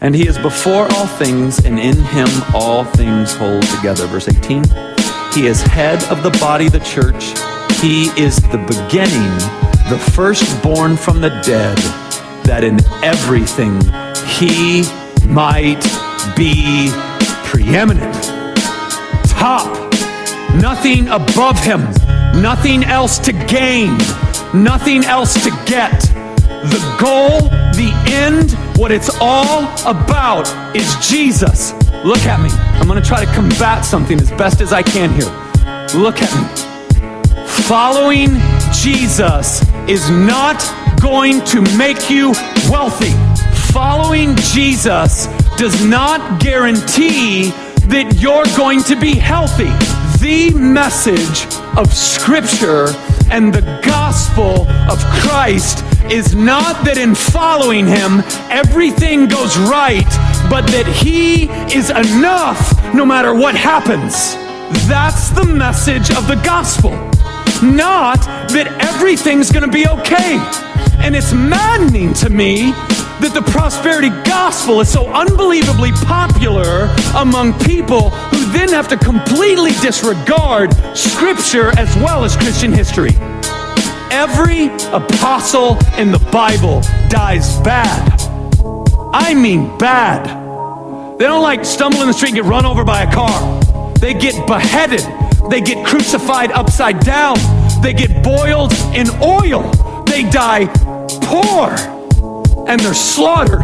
And he is before all things, and in him all things hold together. Verse 18, he is head of the body, the church. He is the beginning, the firstborn from the dead, that in everything he might be preeminent. Top, nothing above him, nothing else to gain, nothing else to get. The goal, the end, what it's all about is Jesus. Look at me. I'm going to try to combat something as best as I can here. Look at me. Following Jesus is not going to make you wealthy. Following Jesus does not guarantee that you're going to be healthy. The message of Scripture and the gospel of Christ is not that in following him, everything goes right, but that he is enough no matter what happens. That's the message of the gospel. Not that everything's going to be okay. And it's maddening to me that the prosperity gospel is so unbelievably popular among people who then have to completely disregard Scripture as well as Christian history. Every apostle in the Bible dies bad. I mean bad. They don't like stumble in the street and get run over by a car. They get beheaded. They get crucified upside down. They get boiled in oil. They die poor. And they're slaughtered.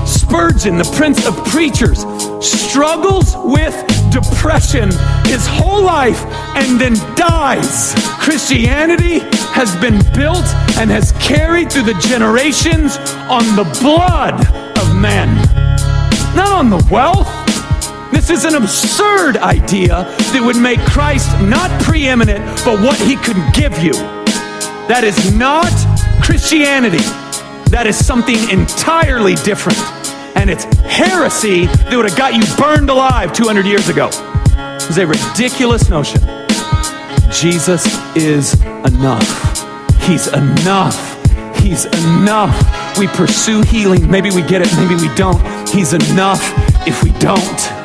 Spurgeon, the prince of preachers, struggles with depression his whole life and then dies. Christianity has been built and has carried through the generations on the blood of men, not on the wealth. This is an absurd idea that would make Christ not preeminent, but what he could give you. That is not Christianity. That is something entirely different. And it's heresy that would have got you burned alive 200 years ago. It was a ridiculous notion. Jesus is enough. He's enough. He's enough. We pursue healing. Maybe we get it, maybe we don't. He's enough if we don't.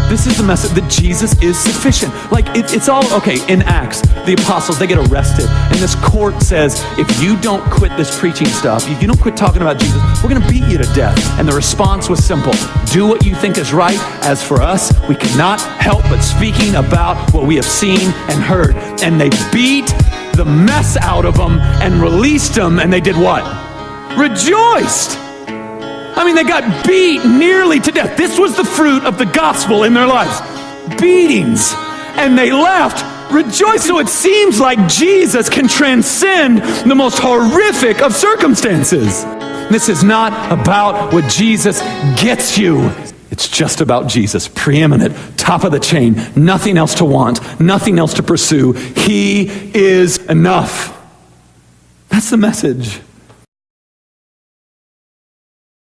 This is the message that Jesus is sufficient. Like, it's all, okay, in Acts, the apostles, they get arrested. And this court says, if you don't quit this preaching stuff, if you don't quit talking about Jesus, we're going to beat you to death. And the response was simple. Do what you think is right. As for us, we cannot help but speaking about what we have seen and heard. And they beat the mess out of them and released them. And they did what? Rejoiced. I mean, they got beat nearly to death. This was the fruit of the gospel in their lives. Beatings. And they left rejoicing. So it seems like Jesus can transcend the most horrific of circumstances. This is not about what Jesus gets you. It's just about Jesus, preeminent, top of the chain, nothing else to want, nothing else to pursue. He is enough. That's the message.